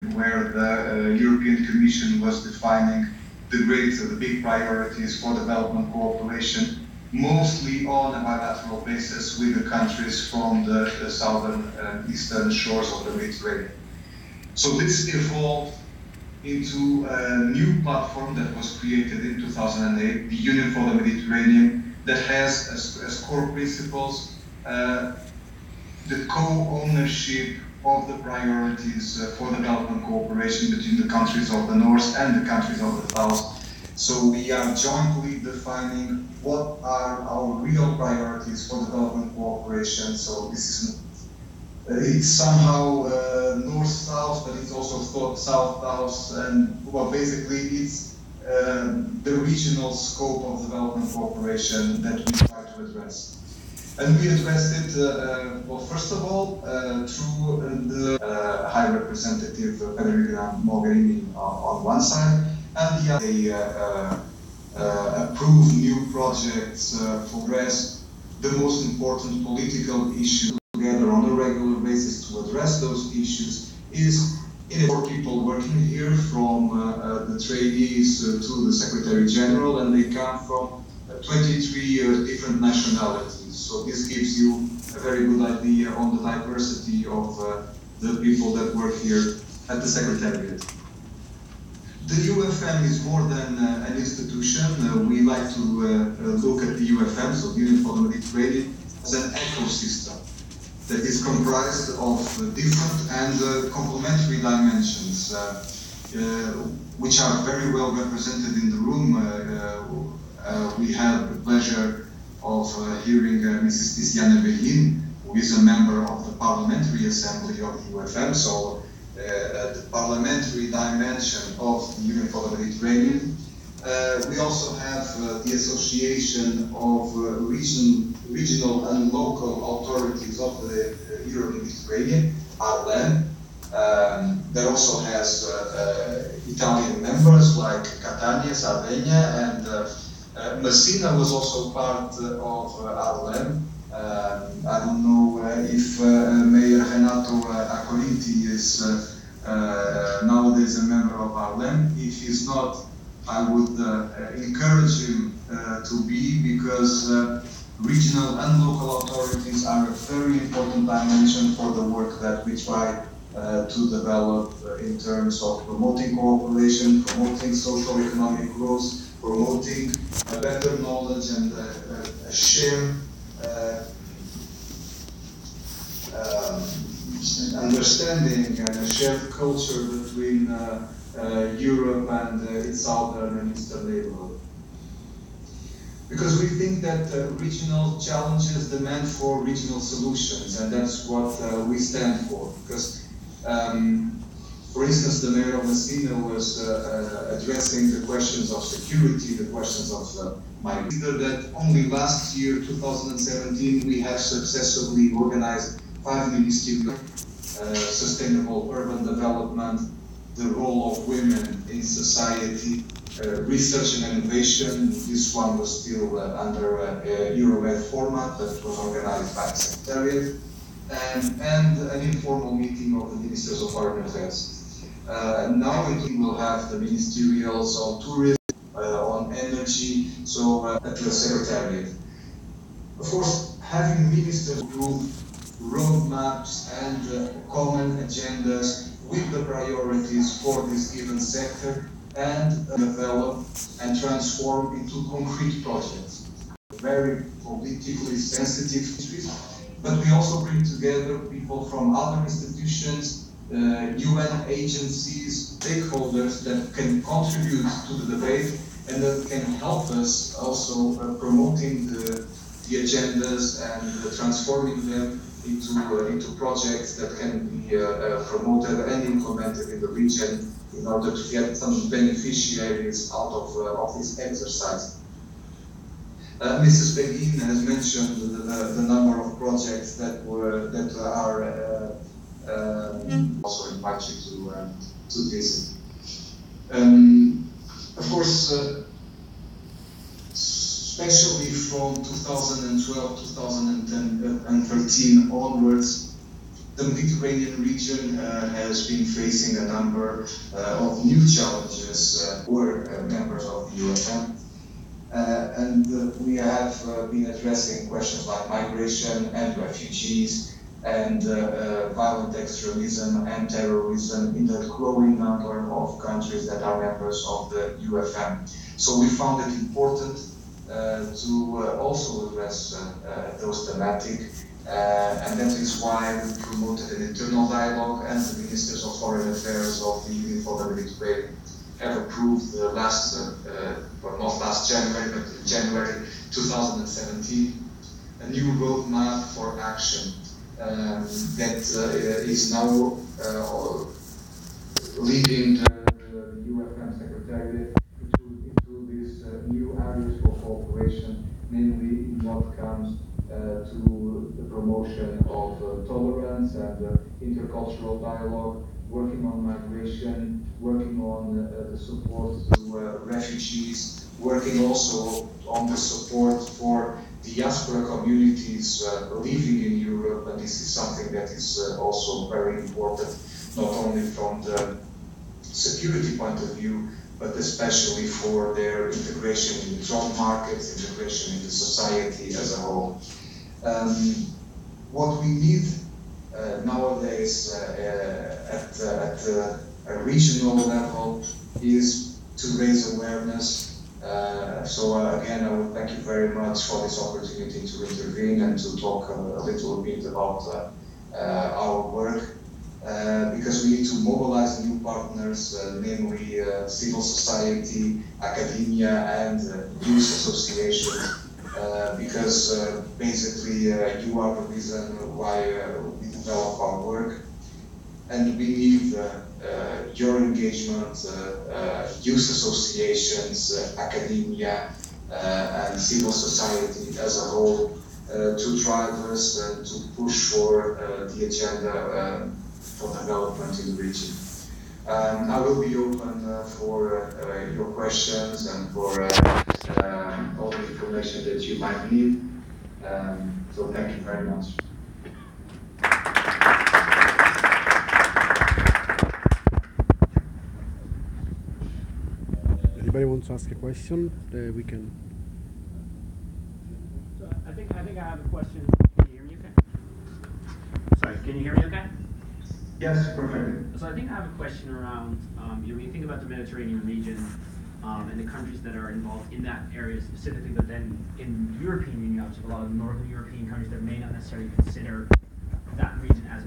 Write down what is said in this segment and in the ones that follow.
where the European Commission was defining the big priorities for development cooperation, mostly on a bilateral basis with the countries from the southern and eastern shores of the Mediterranean. So this evolved into a new platform that was created in 2008, the Union for the Mediterranean, that has as core principles the co-ownership of the priorities for development cooperation between the countries of the north and the countries of the south. So we are jointly defining what are our real priorities for development cooperation. So this is it's somehow north-south, but it's also south-south, and well, basically it's the regional scope of development cooperation that we try to address. And we addressed it, well, first of all, through the High Representative Federica Mogherini on one side, and the other, approve new projects to address the most important political issues together on a regular basis to address those issues is for people working here, from the trainees to the Secretary General, and they come from 23 different nationalities. So this gives you a very good idea on the diversity of the people that work here at the Secretariat. The UFM is more than an institution. We like to look at the UFM, so the Union for the Mediterranean, as an ecosystem that is comprised of different and complementary dimensions, which are very well represented in the room. We have the pleasure of hearing Mrs. Tiziana Beghin, who is a member of the Parliamentary Assembly of the UFM, so the parliamentary dimension of the Union for the Mediterranean. We also have the Association of Regional and Local Authorities of the European Mediterranean, ARLEM. That also has Italian members like Catania, Sardinia, and Messina was also part of ARLEM. I don't know if Mayor Renato Acquavinti is nowadays a member of ARLEM. If he's not, I would encourage him to be, because regional and local authorities are a very important dimension for the work that we try to develop in terms of promoting cooperation, promoting social economic growth, promoting a better knowledge and a shared understanding and a shared culture between Europe and its southern and eastern neighborhood. Because we think that regional challenges demand for regional solutions, and that's what we stand for. Because, for instance, the mayor of Messina was addressing the questions of security, the questions of migration. That only last year, 2017, we have successfully organized 5 ministerial sustainable urban development, the role of women in society, research and innovation. This one was still under a Euromed format that was organized by the Secretariat, and an informal meeting of the Ministers of Foreign Affairs. Now we will have the ministerials on tourism, on energy, so at the Secretariat. Of course, having ministers approve roadmaps and common agendas with the priorities for this given sector, and develop and transform into concrete projects. Very politically sensitive issues, but we also bring together people from other institutions, UN agencies, stakeholders that can contribute to the debate and that can help us also promoting the agendas and transforming them into projects that can be promoted and implemented in the region in order to get some beneficiaries out of this exercise. Mrs. Beghin has mentioned the number of projects that are also invite you to visit. Of course, especially from 2012, 2013 onwards, the Mediterranean region has been facing a number of new challenges for members of the UFM. We have been addressing questions like migration and refugees and violent extremism and terrorism in the growing number of countries that are members of the UFM. So we found it important to also address those thematics, and that is why we promoted an internal dialogue, and the Ministers of Foreign Affairs of the Union for the Mediterranean have approved the not last January, but in January 2017, a new roadmap for action that is now leading the UFM Secretariat into these new areas for cooperation, namely in what comes to the promotion of tolerance and intercultural dialogue, working on migration, working on the support to refugees, working also on the support for diaspora communities living in Europe, and this is something that is also very important, not only from the security point of view, but especially for their integration in the job markets, integration into society as a whole. What we need nowadays at a regional level is to raise awareness. Again, I would thank you very much for this opportunity to intervene and to talk a little bit about our work, because we need to mobilize new partners, namely civil society, academia, and youth associations, because basically you are the reason why we develop our work, and we need your engagement, youth associations, academia, and civil society as a whole to drive us and to push for the agenda for development in the region. I will be open for your questions and for all the information that you might need. So thank you very much. Anybody wants to ask a question? We can. So I think I have a question. Can you hear me okay? Sorry, can you hear me okay? Yes, perfectly. So I think I have a question around, when you think about the Mediterranean region and the countries that are involved in that area specifically, but then in the European Union, you have a lot of Northern European countries that may not necessarily consider that region as,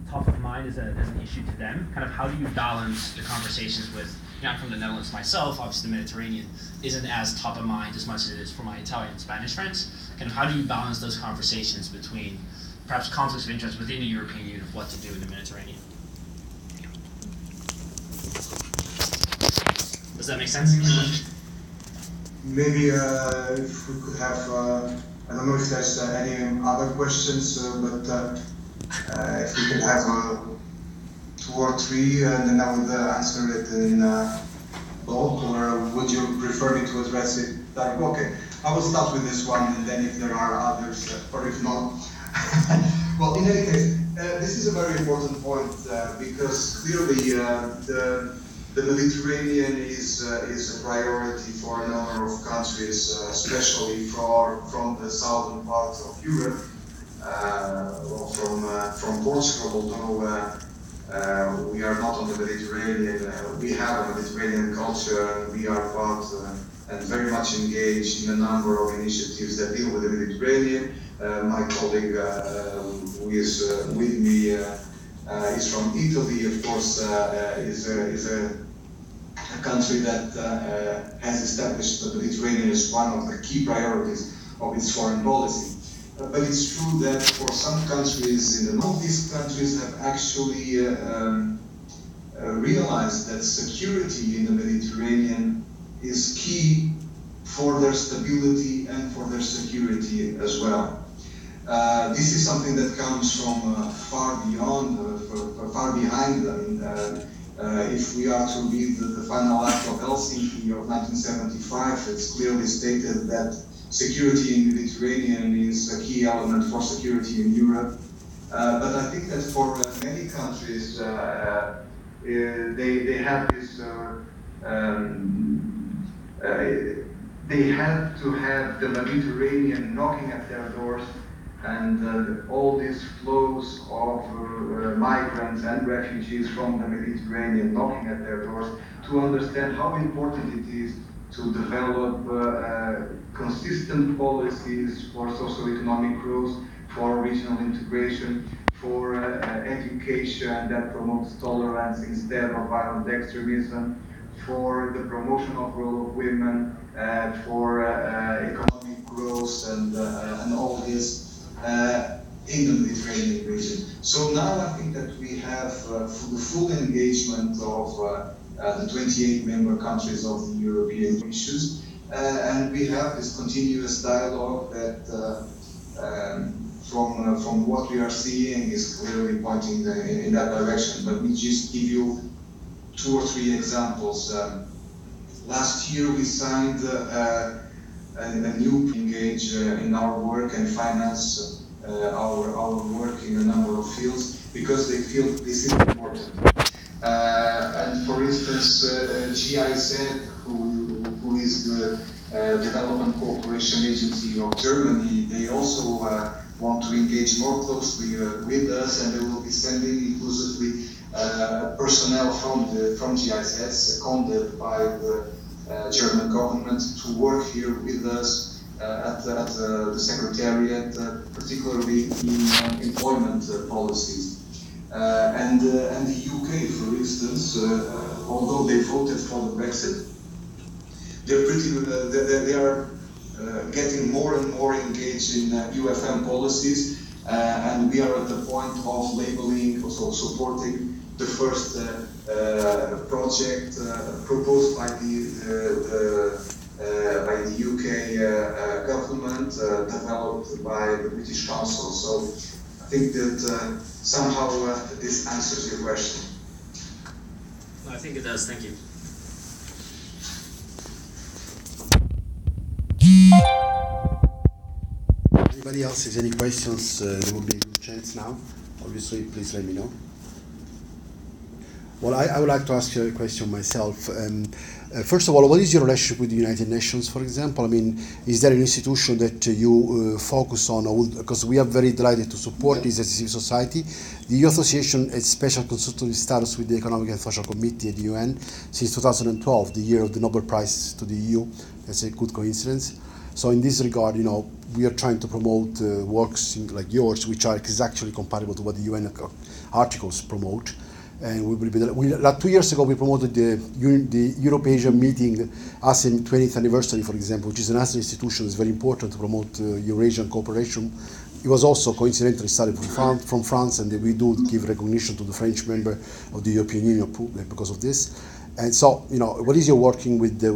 top of mind as an issue to them. Kind of how do you balance the conversations with, I'm from the Netherlands myself, obviously the Mediterranean isn't as top of mind as much as it is for my Italian and Spanish friends. Kind of how do you balance those conversations between perhaps conflicts of interest within the European Union of what to do in the Mediterranean? Does that make sense? Maybe if we could have, I don't know if there's any other questions, but if we could have 2 or 3, and then I would answer it in bulk, or would you prefer me to address it? Okay, I will start with this one, and then if there are others, or if not. Well, in any case, this is a very important point because clearly the Mediterranean is a priority for a number of countries, especially from the southern part of Europe, from Portugal, although we are not on the Mediterranean. We have a Mediterranean culture, and we are part and very much engaged in a number of initiatives that deal with the Mediterranean. My colleague who is with me is from Italy, of course, is a country that has established the Mediterranean as one of the key priorities of its foreign policy. But it's true that for some countries in the north, these countries have actually realized that security in the Mediterranean is key for their stability and for their security as well. This is something that comes from far beyond, far behind. If we are to read the final act of Helsinki of 1975, it's clearly stated that security in the Mediterranean is a key element for security in Europe. But I think that for many countries, they have this. They have to have the Mediterranean knocking at their doors, and all these flows of migrants and refugees from the Mediterranean knocking at their doors, to understand how important it is to develop consistent policies for socio-economic growth, for regional integration, for education that promotes tolerance instead of violent extremism, for the promotion of role of women, for economic growth and all this in the Mediterranean region. So now I think that we have the full engagement of the 28 member countries of the European issues, and we have this continuous dialogue that from what we are seeing is clearly pointing in that direction. Let me just give you 2 or 3 examples. Last year we signed a new engage in our work and finance our work in a number of fields because they feel this is important. And for instance, GIZ, who is the Development Cooperation Agency of Germany, they also want to engage more closely with us, and they will be sending inclusively personnel from GIZ, seconded by the German government, to work here with us at the Secretariat, particularly in employment policies. And the UK, for instance, although they voted for the Brexit, they are getting more and more engaged in UFM policies, and we are at the point of labeling, also supporting the first project proposed by the UK government, developed by the British Council. So I think that somehow this answers your question. I think it does. Thank you. Anybody else has any questions? There will be a good chance now. Obviously, please let me know. Well, I would like to ask you a question myself. First of all, what is your relationship with the United Nations, for example? I mean, is there an institution that you focus on? Because we are very delighted to support this as a civil society. The EU Association has special consultative status with the Economic and Social Committee at the UN since 2012, the year of the Nobel Prize to the EU. That's a good coincidence. So in this regard, we are trying to promote works like yours, which are exactly compatible to what the UN articles promote. And we will be like 2 years ago we promoted the Europe-Asia meeting ASEM 20th anniversary, for example, which is an ASEAN institution. It's very important to promote Eurasian cooperation. It was also coincidentally started from France, and we do give recognition to the French member of the European Union because of this. And so, what is your working with the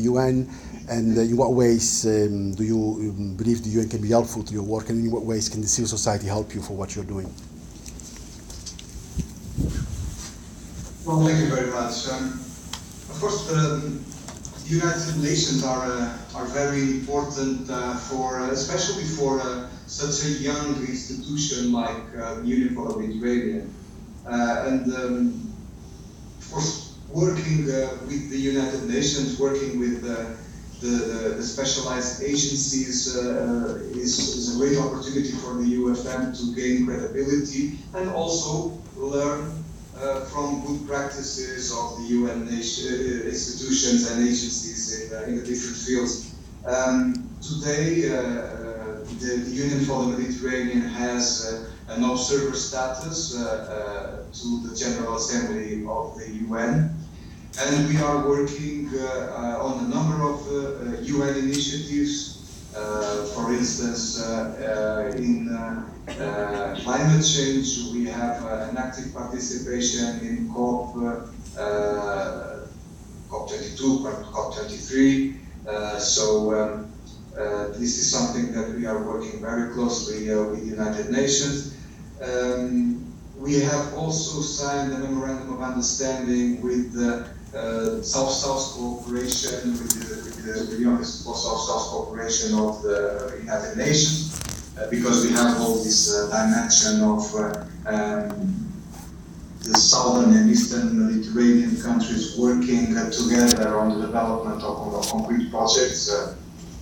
UN, and in what ways do you believe the UN can be helpful to your work, and in what ways can the civil society help you for what you're doing? Well, thank you very much. Of course, the United Nations are very important especially for such a young institution like the Union for the Mediterranean. Of course, working with the United Nations, working with the specialized agencies is a great opportunity for the UFM to gain credibility and also learn from good practices of the UN institutions and agencies in the different fields. Today, the Union for the Mediterranean has an observer status to the General Assembly of the UN, and we are working on a number of UN initiatives. For instance, in climate change, we have an active participation in COP22, COP23. This is something that we are working very closely with the United Nations. We have also signed a memorandum of understanding with the South-South cooperation, with the Office for South-South cooperation of the United Nations. because we have all this dimension of the southern and eastern Mediterranean countries working together on the development of concrete projects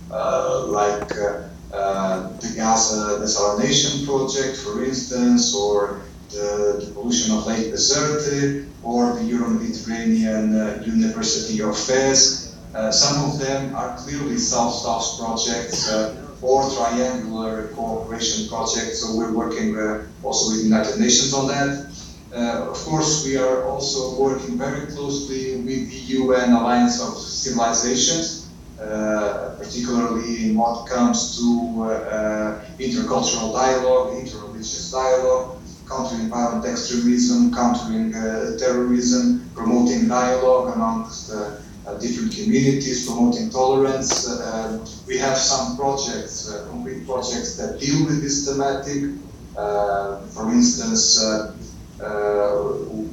like the gas desalination project, for instance, or the pollution of Lake Desert, or the Euro-Mediterranean University of Fez. Some of them are clearly South-South projects or triangular cooperation projects, so we're working also with the United Nations on that. Of course, we are also working very closely with the UN Alliance of Civilizations, particularly in what comes to intercultural dialogue, interreligious dialogue, countering violent extremism, countering terrorism, promoting dialogue amongst different communities, promoting tolerance. We have some projects, concrete projects that deal with this thematic. For instance,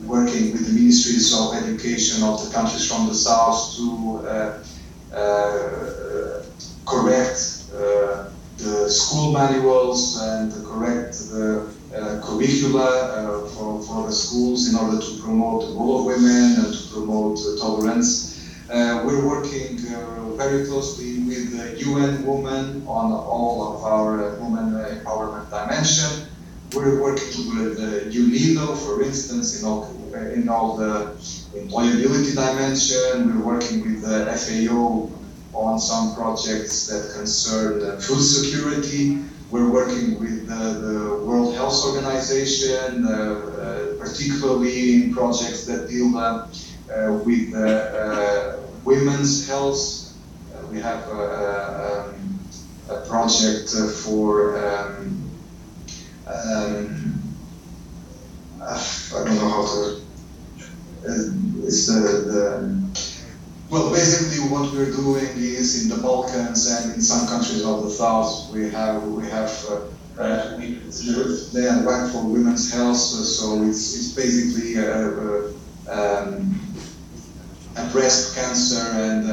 working with the ministries of education of the countries from the south to correct the school manuals and correct the curricula for the schools in order to promote the role of women and to promote tolerance. We're working very closely with UN Women on all of our women empowerment dimension. We're working with UNIDO, for instance, in all the employability dimension. We're working with the FAO on some projects that concern food security. We're working with the World Health Organization, particularly in projects that deal with women's health. We have a project for I don't know how to. It's well, basically what we're doing is in the Balkans and in some countries of the south we have they are right for women's health. So it's basically a breast cancer and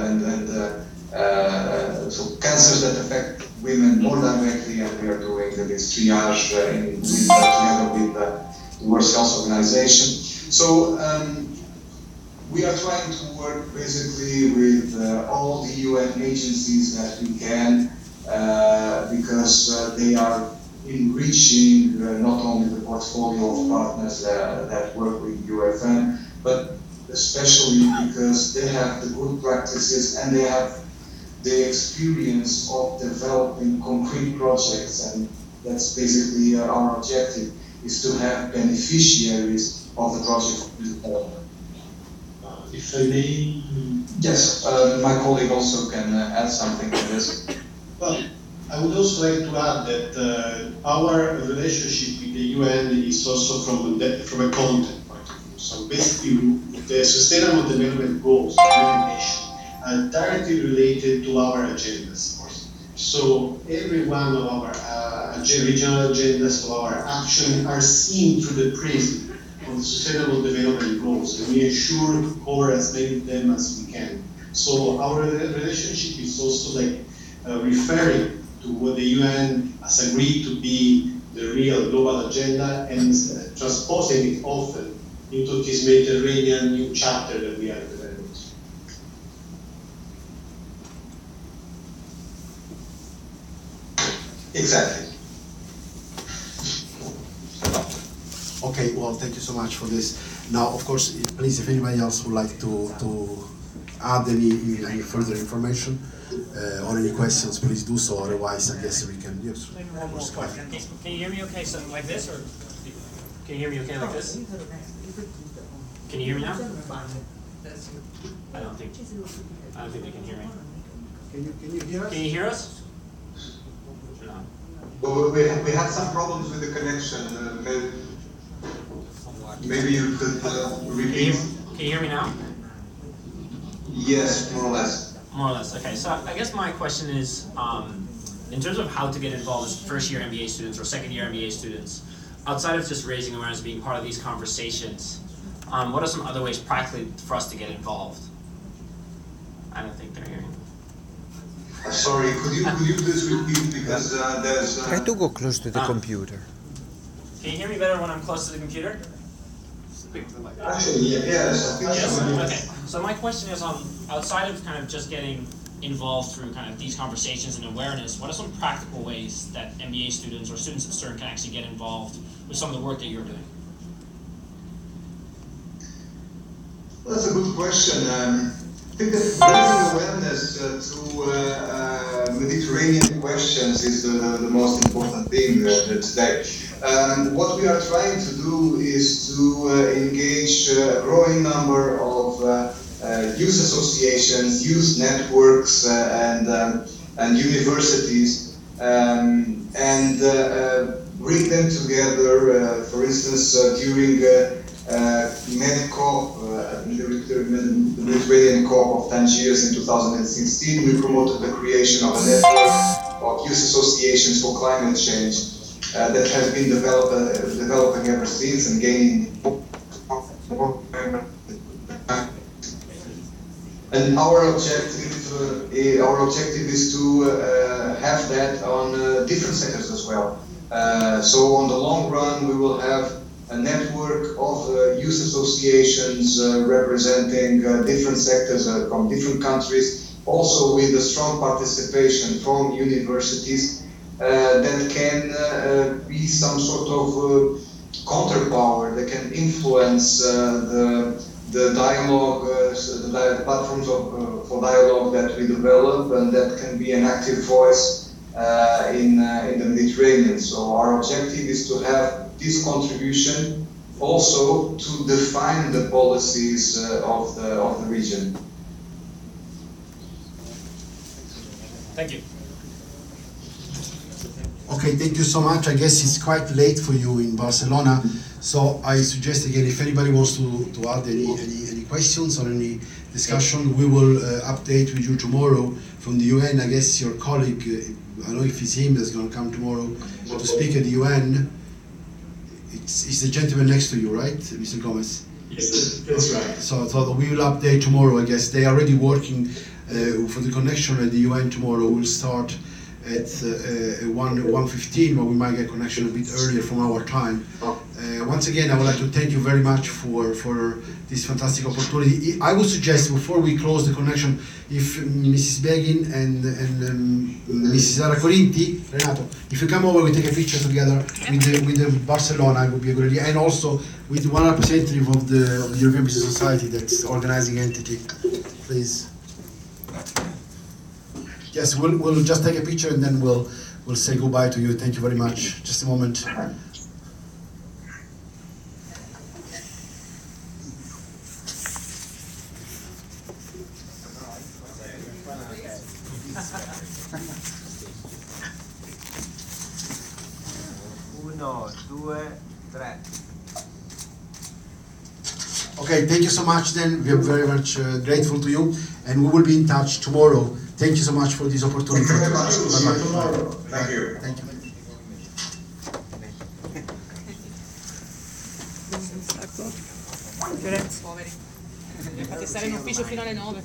so cancers that affect women more directly, and we are doing this triage together with the World Health Organization. So we are trying to work basically with all the UN agencies that we can, because they are enriching not only the portfolio of partners that work with UFN, but especially because they have the good practices and they have the experience of developing concrete projects, and that's basically our objective, is to have beneficiaries of the project development. If I may... Yes, my colleague also can add something to this. Well, I would also like to add that our relationship with the UN is also from a content point of view. So basically, the Sustainable Development Goals of the United Nations are directly related to our agendas, of course. So every one of our regional agendas, of our action, are seen through the prism of the Sustainable Development Goals, and we ensure to cover as many of them as we can. So our relationship is also like referring to what the UN has agreed to be the real global agenda and transposing it often into this Mediterranean new chapter that we are developing. Exactly. Okay, well, thank you so much for this. Now, of course, please, if anybody else would like to add any further information or any questions, please do so. Otherwise, I guess we can use. One more question. Can you hear me okay? So like this, or can you hear me okay like this? Can you hear me now? I don't think they can hear me. Can you hear us? Can you hear us? No. Well, we had some problems with the connection. Maybe you could repeat. Can you hear me now? Yes, more or less. More or less. Okay. So I guess my question is, in terms of how to get involved as first-year MBA students or second-year MBA students, outside of just raising awareness, being part of these conversations, what are some other ways practically for us to get involved? I don't think they're hearing. Sorry, could you please repeat, because there's... Try to go close to the computer. Can you hear me better when I'm close to the computer? Actually, yes. Yes. Okay. So my question is on outside of kind of just getting involved through kind of these conversations and awareness, what are some practical ways that MBA students or students at CERN can actually get involved with some of the work that you're doing? Well, that's a good question. I think that raising awareness to Mediterranean questions is the most important thing today. What we are trying to do is to engage a growing number of youth associations, youth networks, and universities, and bring them together. For instance, during MEDCOP, the Mediterranean COP of Tangiers in 2016, we promoted the creation of a network of youth associations for climate change that has been developing ever since and gaining. And our objective is to have that on different sectors as well. So on the long run, we will have a network of youth associations representing different sectors from different countries, also with a strong participation from universities that can be some sort of counterpower that can influence the dialogue, the platforms for dialogue that we develop, and that can be an active voice in the Mediterranean. So our objective is to have this contribution also to define the policies of the region. Thank you. Okay, thank you so much. I guess it's quite late for you in Barcelona, so I suggest again, if anybody wants to add any questions or any discussion, we will update with you tomorrow from the UN. I guess your colleague, I don't know if it's him that's going to come tomorrow to speak at the UN. It's the gentleman next to you, right, Mr. Gomez? Yes, that's right. So we will update tomorrow. I guess they are already working for the connection at the UN tomorrow. We'll start at 1:15, but we might get connection a bit earlier from our time. Once again, I would like to thank you very much for this fantastic opportunity. I would suggest, before we close the connection, if Mrs. Begin and Mrs. Aracorinti, Renato, if you come over, we take a picture together with the Barcelona, it would be a good idea, and also with one representative of the European Business Society, that's the organizing entity, please. Yes, we'll just take a picture and then we'll say goodbye to you. Thank you very much. Just a moment. Uno, due, tre. Okay, thank you so much then. We are very much grateful to you, and we will be in touch tomorrow. Thank you so much for this opportunity. Thank you very much. Bye-bye. See you tomorrow. Thank you. Thank you. Fiorenzo, poveri. Mi fate stare in ufficio fino alle 9.